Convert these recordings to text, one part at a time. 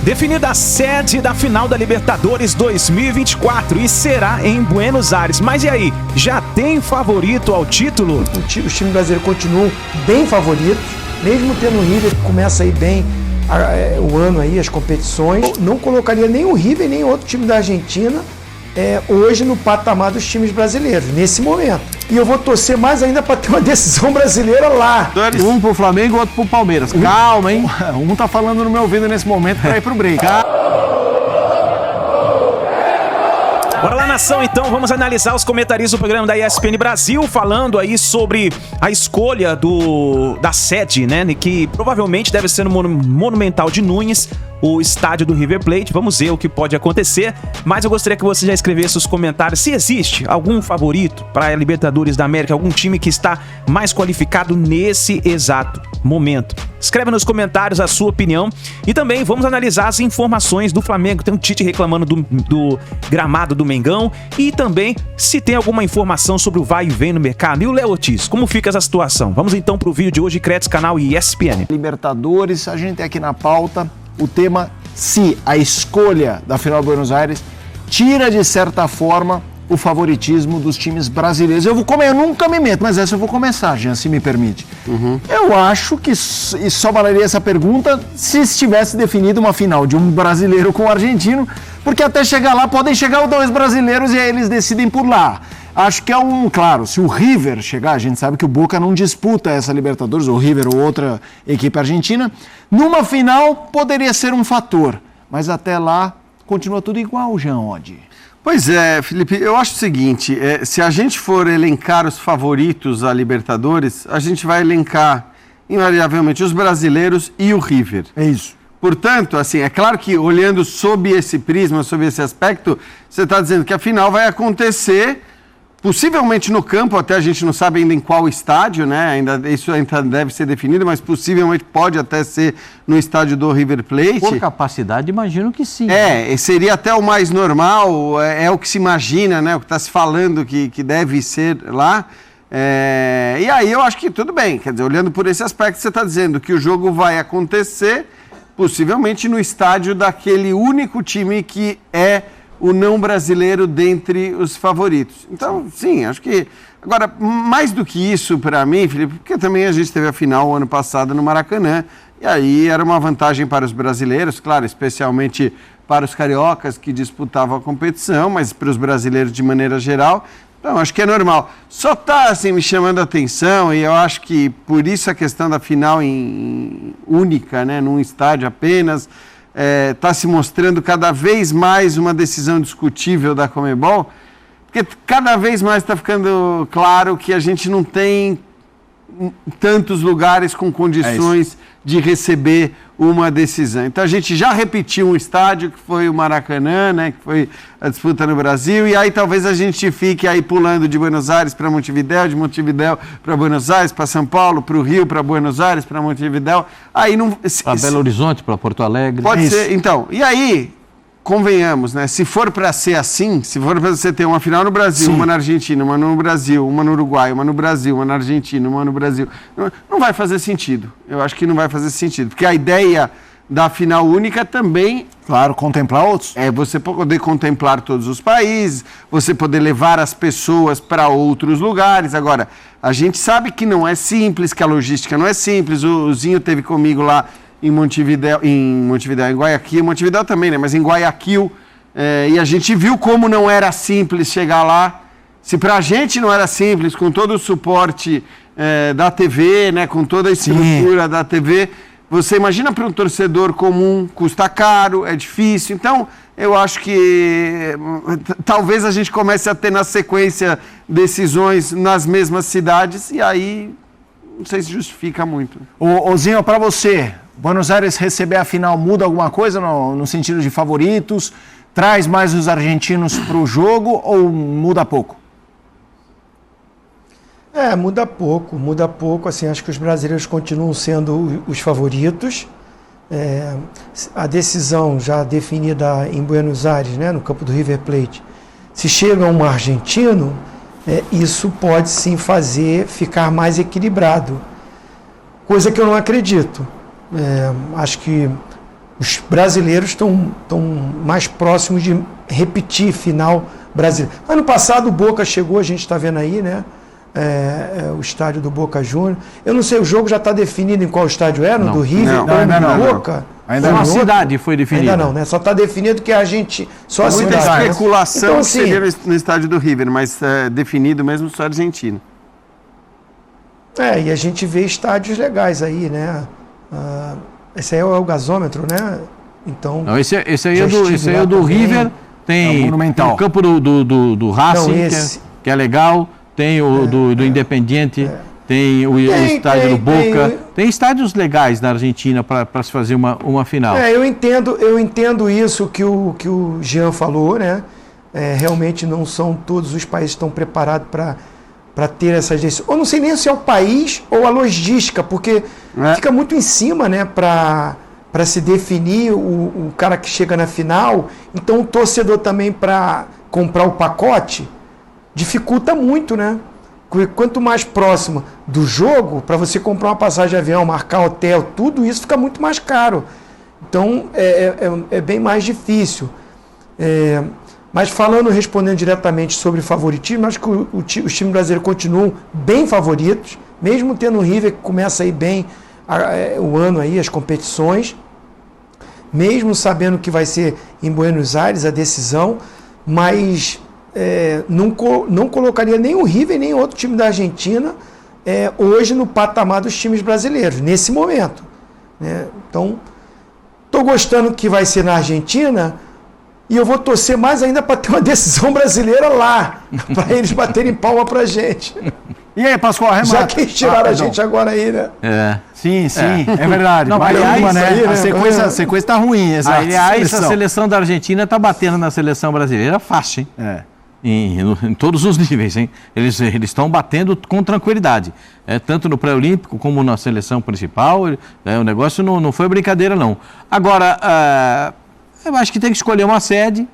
Definida a sede da final da Libertadores 2024 e será em Buenos Aires. Mas e aí, já tem favorito ao título? Os times brasileiros continuam bem favoritos, mesmo tendo o River que começa aí bem o ano aí, as competições. Eu não colocaria nem o River nem outro time da Argentina hoje no patamar dos times brasileiros, nesse momento. E eu vou torcer mais ainda para ter uma decisão brasileira lá. Um pro Flamengo e outro pro Palmeiras. Calma, hein? Um tá falando no meu ouvido nesse momento pra ir pro break. Bora lá, nação, então, vamos analisar os comentaristas do programa da ESPN Brasil, falando aí sobre a escolha da sede, né, que provavelmente deve ser no Monumental de Nunes, o estádio do River Plate. Vamos ver o que pode acontecer, mas eu gostaria que você já escrevesse os comentários se existe algum favorito para a Libertadores da América, algum time que está mais qualificado nesse exato momento. Escreve nos comentários a sua opinião e também vamos analisar as informações do Flamengo. Tem o Tite reclamando do gramado do Mengão e também se tem alguma informação sobre o vai e vem no mercado. E o Léo Ortiz, como fica essa situação? Vamos então para o vídeo de hoje, Créditos Canal e ESPN. Libertadores, a gente tem aqui na pauta o tema se a escolha da final de Buenos Aires tira, de certa forma, o favoritismo dos times brasileiros. Eu nunca me meto, mas essa eu vou começar, Jean, se me permite. Eu acho que só valeria essa pergunta se estivesse definido uma final de um brasileiro com um argentino, porque até chegar lá podem chegar os dois brasileiros e aí eles decidem por lá. Acho que claro, se o River chegar, a gente sabe que o Boca não disputa essa Libertadores, ou o River ou outra equipe argentina, numa final poderia ser um fator, mas até lá continua tudo igual, Jean Oddi. Pois é, Felipe, eu acho o seguinte, se a gente for elencar os favoritos à Libertadores, a gente vai elencar invariavelmente os brasileiros e o River. É isso. Portanto, assim, é claro que olhando sob esse prisma, sob esse aspecto, você está dizendo que a final vai acontecer possivelmente no campo, até a gente não sabe ainda em qual estádio, né? Isso ainda deve ser definido, mas possivelmente pode até ser no estádio do River Plate. Por capacidade, imagino que sim. Seria até o mais normal, é o que se imagina, né? O que está se falando que deve ser lá. E aí eu acho que tudo bem, quer dizer, olhando por esse aspecto, você está dizendo que o jogo vai acontecer possivelmente no estádio daquele único time que é o não brasileiro dentre os favoritos. Então, sim, acho que... Agora, mais do que isso para mim, Felipe, porque também a gente teve a final ano passado no Maracanã, e aí era uma vantagem para os brasileiros, claro, especialmente para os cariocas que disputavam a competição, mas para os brasileiros de maneira geral. Então, acho que é normal. Só está assim, me chamando a atenção, e eu acho que por isso a questão da final única, né, num estádio apenas... está se mostrando cada vez mais uma decisão discutível da Conmebol, porque cada vez mais está ficando claro que a gente não tem tantos lugares com condições de receber uma decisão. Então a gente já repetiu um estádio que foi o Maracanã, né, que foi a disputa no Brasil, e aí talvez a gente fique aí pulando de Buenos Aires para Montevidéu, de Montevidéu para Buenos Aires, para São Paulo, para o Rio, para Buenos Aires, para Montevidéu. Aí não para Belo Horizonte, para Porto Alegre. Pode ser. Então, e aí convenhamos, né? Se for para ser assim, se for para você ter uma final no Brasil, sim, uma na Argentina, uma no Brasil, uma no Uruguai, uma no Brasil, uma na Argentina, uma no Brasil, não vai fazer sentido. Eu acho que não vai fazer sentido, porque a ideia da final única também, claro, contemplar outros. É você poder contemplar todos os países, você poder levar as pessoas para outros lugares. Agora, a gente sabe que não é simples, que a logística não é simples. O Zinho teve comigo lá em Montevidéu, em Guayaquil, Montevidéu também, né? Mas em Guayaquil, e a gente viu como não era simples chegar lá. Se pra gente não era simples, com todo o suporte da TV, né? Com toda a estrutura, sim, da TV, você imagina para um torcedor comum, custa caro, é difícil. Então, eu acho que talvez a gente comece a ter na sequência decisões nas mesmas cidades, e aí não sei se justifica muito. Ô Zinho, para você, Buenos Aires receber a final muda alguma coisa no sentido de favoritos? Traz mais os argentinos para o jogo ou muda pouco? Muda pouco. Assim, acho que os brasileiros continuam sendo os favoritos. A decisão já definida em Buenos Aires, né, no campo do River Plate, se chega um argentino, isso pode sim fazer ficar mais equilibrado. Coisa que eu não acredito. Acho que os brasileiros estão mais próximos de repetir final brasileiro. Ano passado o Boca chegou, a gente está vendo aí, né? O estádio do Boca Juniors. Eu não sei, o jogo já está definido em qual estádio é? No do River ou do Boca? Ainda não. A cidade foi definida. Ainda não, né? Só está definido que a gente... Só a muita cidade, especulação então, assim, seria no estádio do River, mas definido mesmo só Argentina. E a gente vê estádios legais aí, né? Esse aí é o gasômetro, né? Então... Não, esse aí é do River, tem o campo do Racing, que é legal, tem o do Independiente... Tem o estádio do Boca. Tem estádios legais na Argentina para se fazer uma final. Eu entendo isso que o Jean falou, né? Realmente não são todos os países que estão preparados para ter essas decisões. Eu não sei nem se é o país ou a logística, porque fica muito em cima, né? Para se definir o cara que chega na final. Então o torcedor também para comprar o pacote dificulta muito, né? Quanto mais próximo do jogo, para você comprar uma passagem de avião, marcar hotel, tudo isso fica muito mais caro. Então, é bem mais difícil. Mas respondendo diretamente sobre favoritismo, acho que os times brasileiros continuam bem favoritos, mesmo tendo o River que começa aí bem o ano aí, as competições, mesmo sabendo que vai ser em Buenos Aires a decisão, mas... não colocaria nem o River nem outro time da Argentina hoje no patamar dos times brasileiros, nesse momento, né? Então, estou gostando que vai ser na Argentina e eu vou torcer mais ainda para ter uma decisão brasileira lá, para eles baterem palma para a gente. E aí, Pascoal, remata. Já que eles tiraram a gente agora aí, né? Sim, é verdade. Não, aliás, né? aí, a sequência tá ruim. Aliás, a seleção da Argentina está batendo na seleção brasileira fácil, hein? Em todos os níveis, hein? Eles estão batendo com tranquilidade, tanto no pré-olímpico como na seleção principal. O negócio não foi brincadeira, não. Agora, eu acho que tem que escolher uma sede.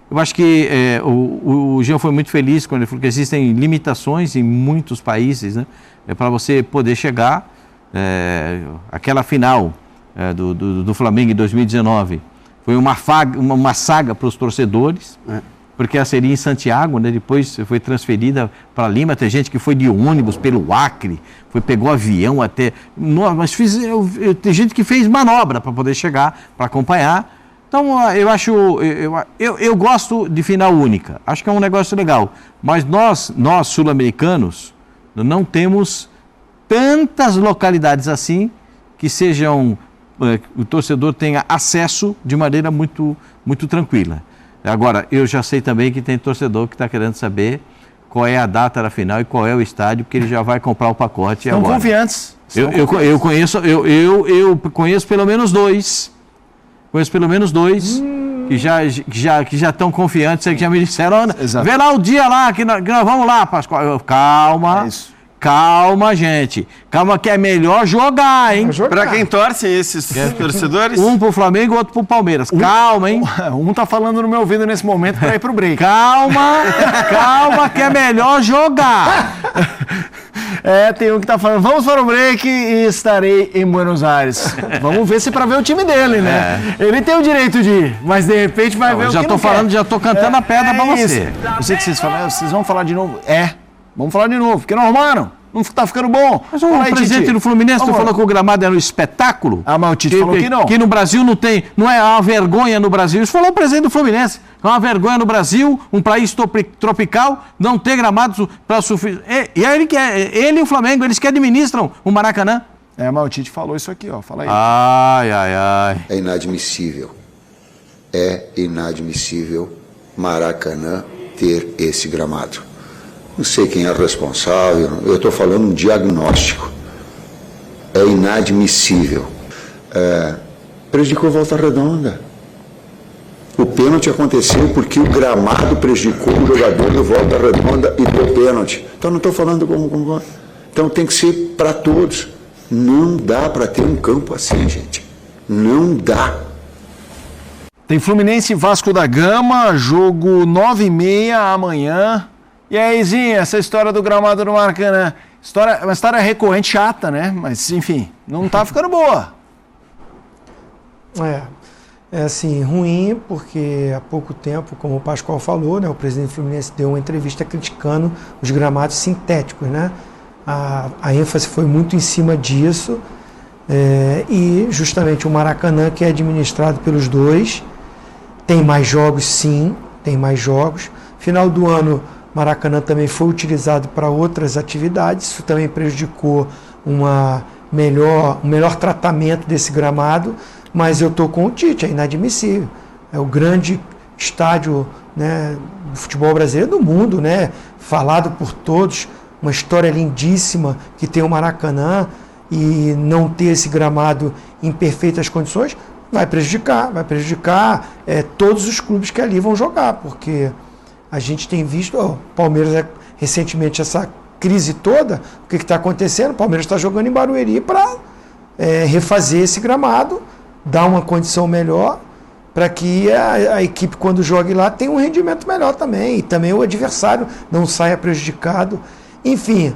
Eu acho que o Jean foi muito feliz quando ele falou que existem limitações em muitos países, né? Para você poder chegar aquela final do Flamengo em 2019 foi uma saga para os torcedores. Porque ela seria em Santiago, né? Depois foi transferida para Lima. Tem gente que foi de ônibus pelo Acre, pegou avião até... Mas tem gente que fez manobra para poder chegar, para acompanhar. Então, eu gosto de final única. Acho que é um negócio legal. Mas nós sul-americanos, não temos tantas localidades assim que sejam... o torcedor tenha acesso de maneira muito, muito tranquila. Agora, eu já sei também que tem torcedor que está querendo saber qual é a data da final e qual é o estádio, porque ele já vai comprar o pacote agora. Estão confiantes. Eu conheço pelo menos dois. Que já estão confiantes, que já me disseram, vê lá o dia lá, que nós vamos lá, Pascoal. Calma. É isso. Calma, gente. Calma que é melhor jogar, hein? Para quem torce esses torcedores? Um pro Flamengo, outro pro Palmeiras. Calma, hein? Um tá falando no meu ouvido nesse momento para ir pro break. Calma que é melhor jogar. Tem um que tá falando, vamos para o break e estarei em Buenos Aires. Vamos ver se para ver o time dele, né? Ele tem o direito de ir, mas de repente vai ver o já que tô não falando, quer. já tô cantando a pedra para você. Eu sei que vocês vão falar de novo. Vamos falar de novo, porque não arrumaram. Não tá ficando bom. Mas o presidente do Fluminense falou que o gramado era um espetáculo. Mas o Tite falou que não. Que no Brasil não é uma vergonha no Brasil. Isso falou o presidente do Fluminense. É uma vergonha no Brasil, um país tropical, não ter gramados para suficiente. E aí ele e o Flamengo, eles que administram o Maracanã. Mas o Tite falou isso aqui, fala aí. Ai. É inadmissível. É inadmissível Maracanã ter esse gramado. Não sei quem é responsável, eu estou falando um diagnóstico. É inadmissível. Prejudicou Volta Redonda. O pênalti aconteceu porque o gramado prejudicou o jogador do Volta Redonda e deu pênalti. Então não estou falando como... Então tem que ser para todos. Não dá para ter um campo assim, gente. Não dá. Tem Fluminense e Vasco da Gama, jogo 9h30 amanhã. E aí, Zinha, essa história do gramado do Maracanã, uma história recorrente, chata, né? Mas, enfim, não tá ficando boa. É assim, ruim, porque há pouco tempo, como o Pascoal falou, né, o presidente Fluminense deu uma entrevista criticando os gramados sintéticos, né? A ênfase foi muito em cima disso, e justamente o Maracanã, que é administrado pelos dois, tem mais jogos, sim, tem mais jogos. Final do ano, Maracanã também foi utilizado para outras atividades, isso também prejudicou um melhor tratamento desse gramado, mas eu estou com o Tite, é inadmissível. É o grande estádio, né, do futebol brasileiro do mundo, né, falado por todos, uma história lindíssima que tem o Maracanã, e não ter esse gramado em perfeitas condições vai prejudicar todos os clubes que ali vão jogar, porque a gente tem visto, o Palmeiras recentemente, essa crise toda, o que está acontecendo? O Palmeiras está jogando em Barueri para refazer esse gramado, dar uma condição melhor, para que a equipe, quando jogue lá, tenha um rendimento melhor também, e também o adversário não saia prejudicado. Enfim,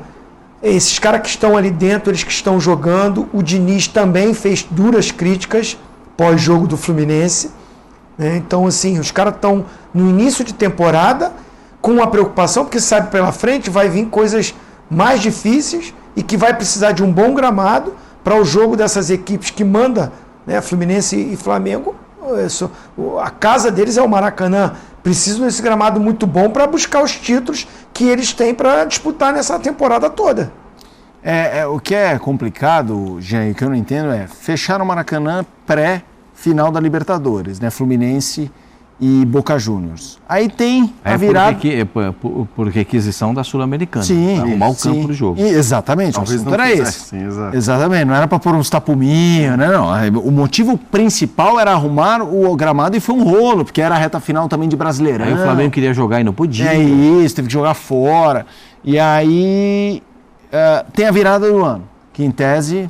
esses caras que estão ali dentro, eles que estão jogando, o Diniz também fez duras críticas pós-jogo do Fluminense, né? Então, assim, os caras estão no início de temporada com uma preocupação, porque sabe pela frente vai vir coisas mais difíceis e que vai precisar de um bom gramado para o jogo dessas equipes que manda, né, Fluminense e Flamengo. A casa deles é o Maracanã. Precisam desse gramado muito bom para buscar os títulos que eles têm para disputar nessa temporada toda. O que é complicado, Jean, o que eu não entendo é fechar o Maracanã pré-final da Libertadores, né? Fluminense e Boca Juniors. Aí tem a virada... Por requisição da Sul-Americana. Sim. Arrumar o campo do jogo. Exatamente. O assunto era esse. Sim, exatamente. Não era para pôr uns tapuminhos, né? Não. O motivo principal era arrumar o gramado, e foi um rolo, porque era a reta final também de Brasileirão. Aí o Flamengo queria jogar e não podia. É isso, teve que jogar fora. E aí tem a virada do ano, que em tese...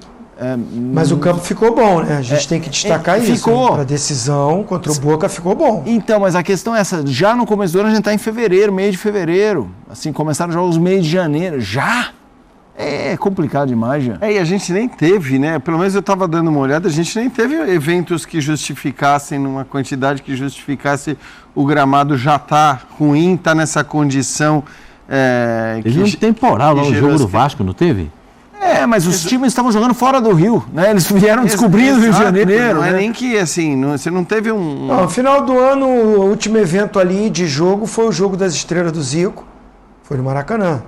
Mas o campo ficou bom, né? A gente tem que destacar isso. Ficou. Né? A decisão contra o Boca ficou bom. Então, mas a questão é essa. Já no começo do ano, a gente está em fevereiro, meio de fevereiro. Assim, começaram os jogos meio de janeiro. Já? É complicado demais, já. E a gente nem teve, né? Pelo menos eu estava dando uma olhada, a gente nem teve eventos que justificassem, numa quantidade que justificasse o gramado já tá ruim, tá nessa condição... Teve um temporal lá no jogo do Vasco, não teve? Mas os times estavam jogando fora do Rio, né? Eles vieram descobrindo o Rio de Janeiro. Não é né? nem que, assim, você não teve um... No final do ano, o último evento ali de jogo foi o jogo das estrelas do Zico. Foi no Maracanã.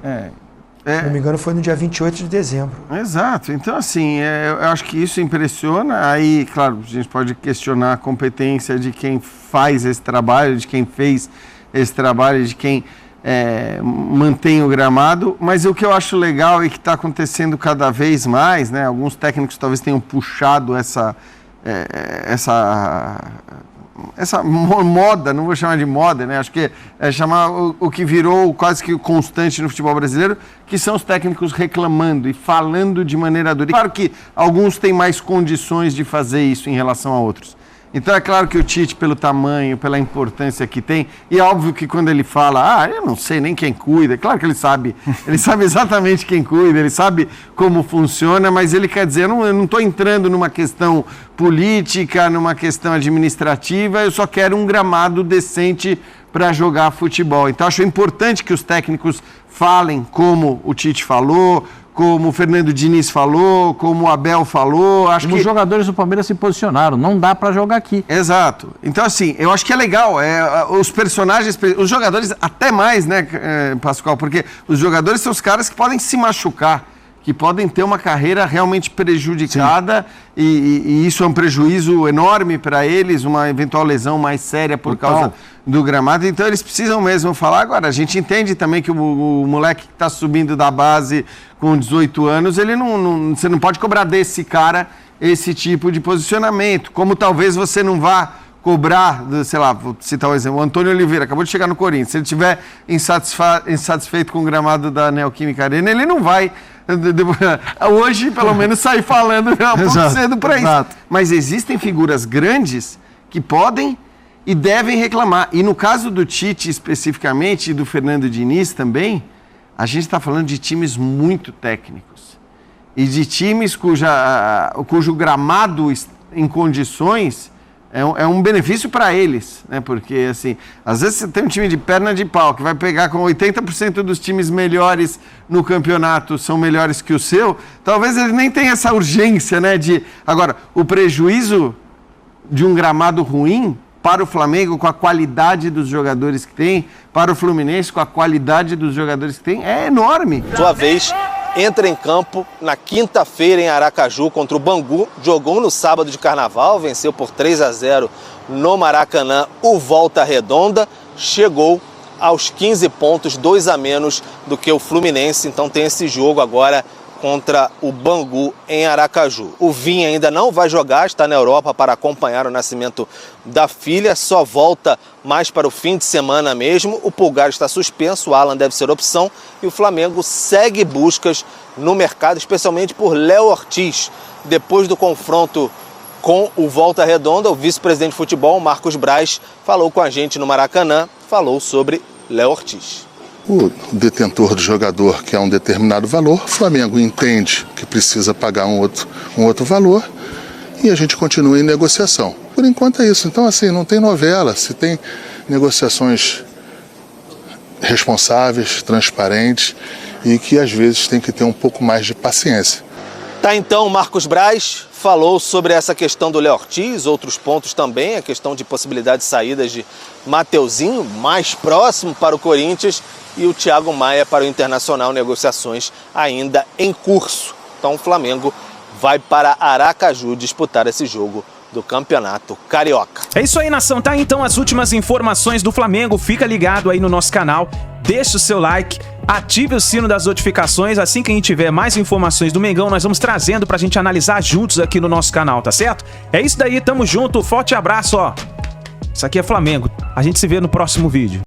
Se não me engano, foi no dia 28 de dezembro. Exato. Então, assim, eu acho que isso impressiona. Aí, claro, a gente pode questionar a competência de quem faz esse trabalho, de quem fez esse trabalho, de quem... mantém o gramado, mas o que eu acho legal e que está acontecendo cada vez mais, né? Alguns técnicos talvez tenham puxado essa moda, não vou chamar de moda, né? Acho que é chamar o que virou quase que constante no futebol brasileiro, que são os técnicos reclamando e falando de maneira dura. E claro que alguns têm mais condições de fazer isso em relação a outros. Então é claro que o Tite, pelo tamanho, pela importância que tem, e é óbvio que quando ele fala, eu não sei nem quem cuida, claro que ele sabe exatamente quem cuida, ele sabe como funciona, mas ele quer dizer, eu não estou entrando numa questão política, numa questão administrativa, eu só quero um gramado decente para jogar futebol. Então acho importante que os técnicos falem como o Tite falou, como o Fernando Diniz falou, como o Abel falou. Os jogadores do Palmeiras se posicionaram, não dá para jogar aqui. Exato. Então, assim, eu acho que é legal. Os personagens, os jogadores até mais, né, Pascoal? Porque os jogadores são os caras que podem se machucar, que podem ter uma carreira realmente prejudicada e isso é um prejuízo enorme para eles, uma eventual lesão mais séria por causa do gramado. Então eles precisam mesmo falar. Agora, a gente entende também que o moleque que está subindo da base com 18 anos, você não pode cobrar desse cara esse tipo de posicionamento, como talvez você não vá cobrar, sei lá, vou citar um exemplo, o Antônio Oliveira acabou de chegar no Corinthians, se ele estiver insatisfeito com o gramado da Neoquímica Arena, ele não vai hoje, pelo menos, sair falando um pouco cedo para isso. Mas existem figuras grandes que podem e devem reclamar. E no caso do Tite especificamente e do Fernando Diniz também, a gente está falando de times muito técnicos e de times cujo gramado em condições É um benefício para eles, né? Porque, assim, às vezes você tem um time de perna de pau que vai pegar com 80% dos times melhores no campeonato são melhores que o seu, talvez ele nem tenha essa urgência, né? Agora, o prejuízo de um gramado ruim para o Flamengo com a qualidade dos jogadores que tem, para o Fluminense com a qualidade dos jogadores que tem, é enorme. Sua vez, entra em campo na quinta-feira em Aracaju contra o Bangu, jogou no sábado de Carnaval, venceu por 3-0 no Maracanã o Volta Redonda, chegou aos 15 pontos, 2 a menos do que o Fluminense, então tem esse jogo agora contra o Bangu em Aracaju. O Vinha ainda não vai jogar, está na Europa para acompanhar o nascimento da filha, só volta mais para o fim de semana mesmo. O Pulgar está suspenso, o Alan deve ser opção e o Flamengo segue buscas no mercado, especialmente por Léo Ortiz. Depois do confronto com o Volta Redonda, o vice-presidente de futebol, Marcos Braz, falou com a gente no Maracanã, falou sobre Léo Ortiz. O detentor do jogador quer um determinado valor, o Flamengo entende que precisa pagar um outro valor e a gente continua em negociação. Por enquanto é isso. Então, assim, não tem novela, se tem negociações responsáveis, transparentes e que às vezes tem que ter um pouco mais de paciência. Tá, então, Marcos Braz falou sobre essa questão do Léo Ortiz, outros pontos também, a questão de possibilidade de saídas de Mateuzinho, mais próximo para o Corinthians, e o Thiago Maia para o Internacional, negociações ainda em curso. Então o Flamengo vai para Aracaju disputar esse jogo do Campeonato Carioca. É isso aí, nação. Tá então as últimas informações do Flamengo. Fica ligado aí no nosso canal, deixa o seu like, ative o sino das notificações. Assim que a gente tiver mais informações do Mengão, nós vamos trazendo pra gente analisar juntos aqui no nosso canal, tá certo? É isso daí, tamo junto, forte abraço, ó. Isso aqui é Flamengo. A gente se vê no próximo vídeo.